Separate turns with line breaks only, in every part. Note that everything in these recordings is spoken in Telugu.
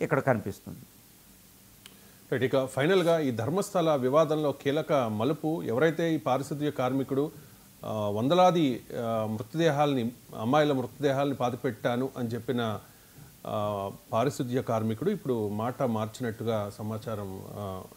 ఇక్కడ కనిపిస్తుంది.
ఇక ఫైనల్గా ఈ ధర్మస్థల వివాదంలో కీలక మలుపు ఎవరైతే ఈ పారిశుద్ధ్య కార్మికుడు వందలాది మృతదేహాలని అమ్మాయిల మృతదేహాలని పాతిపెట్టాను అని చెప్పిన పారిశుద్ధ్య కార్మికుడు ఇప్పుడు మాట మార్చినట్టుగా సమాచారం.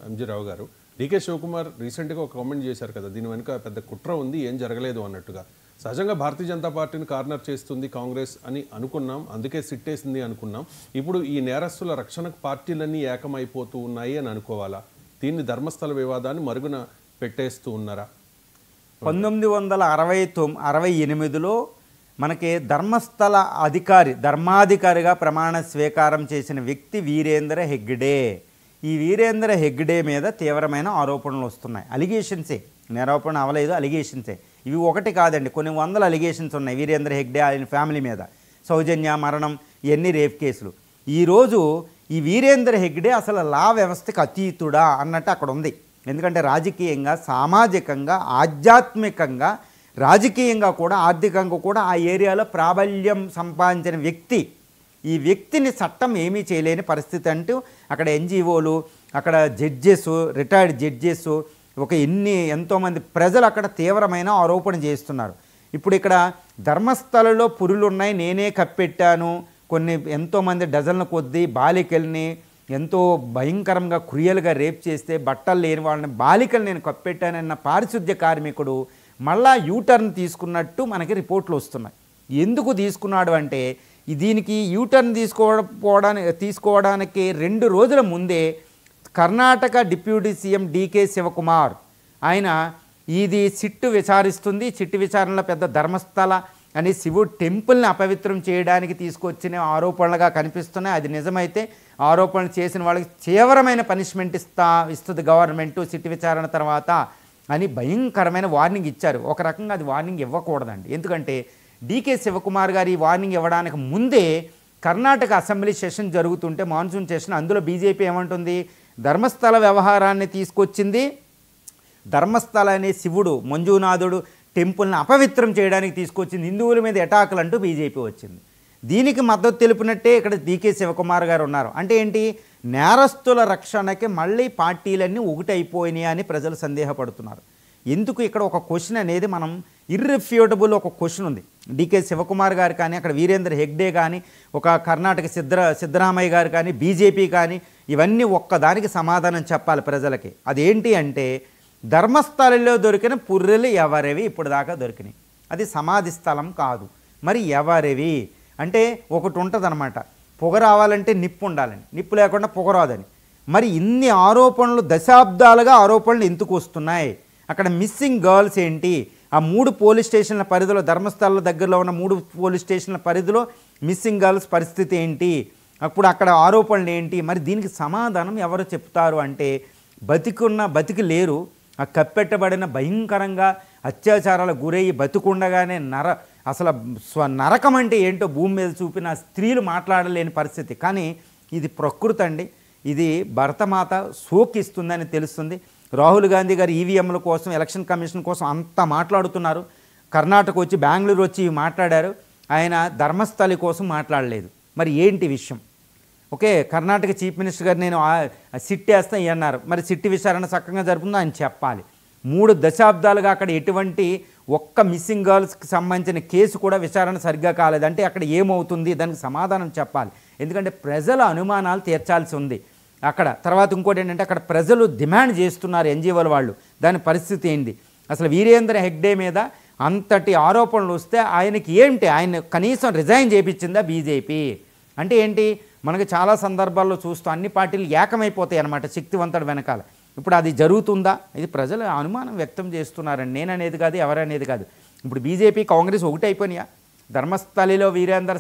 ఎంజీ రావు గారు, డీకే శివకుమార్ రీసెంట్గా ఒక కామెంట్ చేశారు కదా, దీని వెనుక పెద్ద కుట్ర ఉంది, ఏం జరగలేదు అన్నట్టుగా. సహజంగా భారతీయ జనతా పార్టీని కార్నర్ చేస్తుంది కాంగ్రెస్ అని అనుకున్నాం, అందుకే సిట్టేసింది అనుకున్నాం. ఇప్పుడు ఈ నేరస్తుల రక్షణకు పార్టీలన్నీ ఏకమైపోతూ ఉన్నాయి అని అనుకోవాలా? దీన్ని ధర్మస్థల వివాదాన్ని మరుగున పెట్టేస్తూ ఉన్నారా?
1968లో మనకి ధర్మస్థల ధర్మాధికారిగా ప్రమాణ స్వీకారం చేసిన వ్యక్తి వీరేంద్ర హెగ్డే. ఈ వీరేంద్ర హెగ్డే మీద తీవ్రమైన ఆరోపణలు వస్తున్నాయి. అలిగేషన్సే, నేరారోపణ అవలేదు, అలిగేషన్సే. ఇవి ఒకటి కాదండి, కొన్ని వందల అలిగేషన్స్ ఉన్నాయి వీరేంద్ర హెగ్డే ఆయన ఫ్యామిలీ మీద. సౌజన్య మరణం, ఇవన్నీ రేప్ కేసులు. ఈరోజు ఈ వీరేంద్ర హెగ్డే అసలు లా వ్యవస్థకు అతీతుడా అన్నట్టు అక్కడ ఉంది. ఎందుకంటే రాజకీయంగా, సామాజికంగా, ఆధ్యాత్మికంగా, రాజకీయంగా కూడా, ఆర్థికంగా కూడా ఆ ఏరియాలో ప్రాబల్యం సంపాదించిన వ్యక్తి. ఈ వ్యక్తిని చట్టం ఏమీ చేయలేని పరిస్థితి అంటూ అక్కడ ఎన్జిఓలు, అక్కడ జడ్జెస్, రిటైర్డ్ జడ్జెస్, ఎంతోమంది ప్రజలు అక్కడ తీవ్రమైన ఆరోపణ చేస్తున్నారు. ఇప్పుడు ఇక్కడ ధర్మస్థలలో పురులున్నాయి, నేనే కప్పెట్టాను, ఎంతోమంది డజన్ల కొద్దీ బాలికల్ని ఎంతో భయంకరంగా క్రూయల్గా రేప్ చేస్తే బట్టలు లేని వాళ్ళని బాలికలు నేను కప్పెట్టానన్న పారిశుద్ధ్య కార్మికుడు మళ్ళా యూటర్న్ తీసుకున్నట్టు మనకి రిపోర్ట్లు వస్తున్నాయి. ఎందుకు తీసుకున్నాడు అంటే, దీనికి యూటర్న్ తీసుకోవడానికి 2 రోజుల ముందే Karnataka deputy CM DK Shivakumar ఆయన ఇది సిట్టు విచారిస్తుంది, సిట్టు విచారణలో పెద్ద ధర్మస్థల అని శివుడు టెంపుల్ని అపవిత్రం చేయడానికి తీసుకొచ్చిన ఆరోపణలుగా కనిపిస్తున్నాయి. అది నిజమైతే ఆరోపణలు చేసిన వాళ్ళకి తీవ్రమైన పనిష్మెంట్ ఇస్తుంది గవర్నమెంటు సిట్టు విచారణ తర్వాత అని భయంకరమైన వార్నింగ్ ఇచ్చారు. ఒక రకంగా అది వార్నింగ్ ఇవ్వకూడదండి. ఎందుకంటే డీకే శివకుమార్ గారు ఈ వార్నింగ్ ఇవ్వడానికి ముందే కర్ణాటక అసెంబ్లీ సెషన్ జరుగుతుంటే, మాన్సూన్ సెషన్, అందులో బీజేపీ ఏమంటుంది, ధర్మస్థల వ్యవహారాన్ని తీసుకొచ్చింది, ధర్మస్థల అనే శివుడు మంజునాథుడు టెంపుల్ని అపవిత్రం చేయడానికి తీసుకొచ్చింది, హిందువుల మీద అటాకులు అంటూ బీజేపీ వచ్చింది. దీనికి మద్దతు తెలిపినట్టే ఇక్కడ డీకే శివకుమార్ గారు ఉన్నారు. అంటే ఏంటి, నేరస్తుల రక్షణకి మళ్ళీ పార్టీలన్నీ ఒకటైపోయినాయి అని ప్రజలు సందేహపడుతున్నారు. ఎందుకు ఇక్కడ ఒక క్వశ్చన్ అనేది మనం ఇర్రిఫ్యూటబుల్ ఒక క్వశ్చన్ ఉంది. డీకే శివకుమార్ గారు కానీ, అక్కడ వీరేంద్ర హెగ్డే కానీ, ఒక కర్ణాటక సిద్ధరామయ్య గారు కానీ, బీజేపీ కానీ, ఇవన్నీ ఒక్కదానికి సమాధానం చెప్పాలి ప్రజలకి. అదేంటి అంటే, ధర్మస్థలంలో దొరికిన పుర్రెలు ఎవరివి ఇప్పుడు దాకా దొరికినాయి, అది సమాధి స్థలం కాదు, మరి ఎవరివి అంటే ఒకటి ఉంటుంది అనమాట, పొగ రావాలంటే నిప్పు ఉండాలని, నిప్పు లేకుండా పొగ రాదని. మరి ఇన్ని ఆరోపణలు, దశాబ్దాలుగా ఆరోపణలు ఎందుకు వస్తున్నాయి? అక్కడ మిస్సింగ్ గర్ల్స్ ఏంటి? ఆ 3 పోలీస్ స్టేషన్ల పరిధిలో, ధర్మస్థల దగ్గరలో ఉన్న 3 పోలీస్ స్టేషన్ల పరిధిలో మిస్సింగ్ గర్ల్స్ పరిస్థితి ఏంటి? అప్పుడు అక్కడ ఆరోపణలు ఏంటి? మరి దీనికి సమాధానం ఎవరు చెప్తారు అంటే, బతికి లేరు, ఆ కప్పెట్టబడిన భయంకరంగా అత్యాచారాలకు గురయ్యి బతికుండగానే అసలు నరకం అంటే ఏంటో భూమి మీద చూపిన స్త్రీలు మాట్లాడలేని పరిస్థితి. కానీ ఇది ప్రకృతి అండి, ఇది భరతమాత సోకిస్తుందని తెలుస్తుంది. రాహుల్ గాంధీ గారు ఈవీఎంల కోసం, ఎలక్షన్ కమిషన్ కోసం అంతా మాట్లాడుతున్నారు. కర్ణాటక వచ్చి, బెంగళూరు వచ్చి మాట్లాడారు, ఆయన ధర్మస్థలి కోసం మాట్లాడలేదు. మరి ఏంటి విషయం? ఓకే, కర్ణాటక చీఫ్ మినిస్టర్ గారు నేను సిట్ వేస్తా అన్నారు, మరి సిట్టి విచారణ చక్కగా జరుపుతుందో ఆయన చెప్పాలి. 3 దశాబ్దాలుగా అక్కడ ఎటువంటి ఒక్క మిస్సింగ్ గర్ల్స్కి సంబంధించిన కేసు కూడా విచారణ సరిగ్గా కాలేదు. అంటే అక్కడ ఏమవుతుంది, దానికి సమాధానం చెప్పాలి. ఎందుకంటే ప్రజల అనుమానాలు తీర్చాల్సి ఉంది అక్కడ. తర్వాత ఇంకోటి ఏంటంటే, అక్కడ ప్రజలు డిమాండ్ చేస్తున్నారు, ఎన్జిఓల వాళ్ళు, దాని పరిస్థితి ఏంటి? అసలు వీరేంద్ర హెగ్డే మీద అంతటి ఆరోపణలు వస్తే ఆయనకి ఏంటి, ఆయన కనీసం రిజైన్ చేయించిందా బీజేపీ? అంటే ఏంటి, మనకు చాలా సందర్భాల్లో చూస్తూ అన్ని పార్టీలు ఏకమైపోతాయి అన్నమాట శక్తివంతుడు వెనకాల. ఇప్పుడు అది జరుగుతుందా? ఇది ప్రజలు అనుమానం వ్యక్తం చేస్తున్నారండి. నేననేది కాదు, ఎవరనేది కాదు. ఇప్పుడు బీజేపీ, కాంగ్రెస్ ఒకటి అయిపోయినాయా? ధర్మస్థలిలో వీరేంద్ర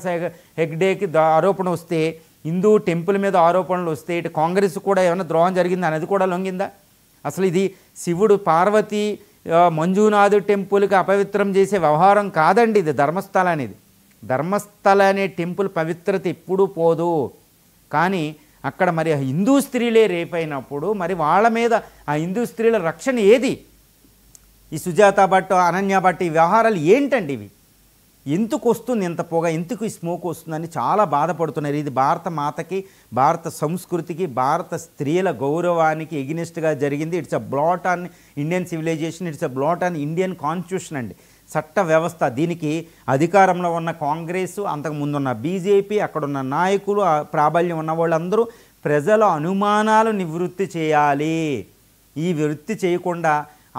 హెగ్డేకి ఆరోపణ వస్తే, హిందూ టెంపుల్ మీద ఆరోపణలు వస్తే, ఇటు కాంగ్రెస్ కూడా ఏమైనా ద్రోహం జరిగిందా అనేది కూడా లొంగిందా? అసలు ఇది శివుడు, పార్వతి, మంజునాథు టెంపుల్కి అపవిత్రం చేసే వ్యవహారం కాదండి ఇది. ధర్మస్థల అనేది, ధర్మస్థల అనే టెంపుల్ పవిత్రత ఎప్పుడూ పోదు. కానీ అక్కడ మరి హిందూ స్త్రీలే రేపైనప్పుడు మరి వాళ్ళ మీద ఆ హిందూ స్త్రీల రక్షణ ఏది? ఈ సుజాత భట్, అనన్య భట్, ఈ వ్యవహారాలు ఏంటండి ఇవి? ఎందుకు వస్తుంది ఇంత పొగ, ఎందుకు ఈ స్మోక్ వస్తుందని చాలా బాధపడుతున్నారు. ఇది భారత మాతకి, భారత సంస్కృతికి, భారత స్త్రీల గౌరవానికి ఎగినెస్ట్గా జరిగింది. It's a blot on Indian civilisation, it's a blot on Indian constitution అండి, చట్ట వ్యవస్థ. దీనికి అధికారంలో ఉన్న కాంగ్రెస్, అంతకుముందున్న బీజేపీ, అక్కడున్న నాయకులు, ప్రాబల్యం ఉన్న వాళ్ళందరూ ప్రజల అనుమానాలు నివృత్తి చేయాలి. ఈ వృత్తి చేయకుండా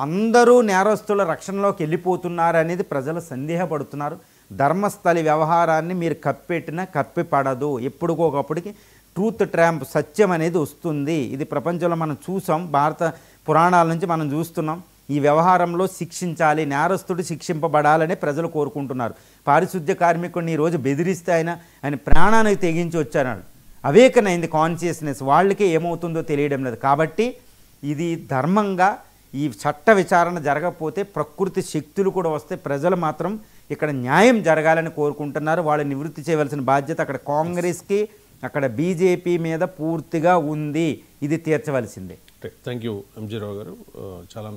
అందరూ నేరస్తుల రక్షణలోకి వెళ్ళిపోతున్నారు అనేది ప్రజలు సందేహపడుతున్నారు. ధర్మస్థలి వ్యవహారాన్ని మీరు కప్పెట్టినా కప్పిపడదు. ఎప్పుడుకోకప్పటికి ట్రూత్ ట్రాంప్, సత్యం అనేది వస్తుంది. ఇది ప్రపంచంలో మనం చూసాం, భారత పురాణాల నుంచి మనం చూస్తున్నాం. ఈ వ్యవహారంలో శిక్షించాలి, నేరస్తుడు శిక్షింపబడాలని ప్రజలు కోరుకుంటున్నారు. పారిశుద్ధ్య కార్మికుడిని ఈరోజు బెదిరిస్తే ఆయన ప్రాణానికి తెగించి వచ్చారు. అవేకనైంది కాన్షియస్నెస్, వాళ్ళకే ఏమవుతుందో తెలియడం లేదు. కాబట్టి ఇది ధర్మంగా ఈ చట్ట విచారణ జరగకపోతే ప్రకృతి శక్తులు కూడా వస్తే ప్రజలు మాత్రం ఇక్కడ న్యాయం జరగాలని కోరుకుంటున్నారు. వాళ్ళు నివృత్తి చేయవలసిన బాధ్యత అక్కడ కాంగ్రెస్కి, అక్కడ బీజేపీ మీద పూర్తిగా ఉంది. ఇది తీర్చవలసిందే.
థ్యాంక్ యూ ఎంజీ రావు గారు. చాలా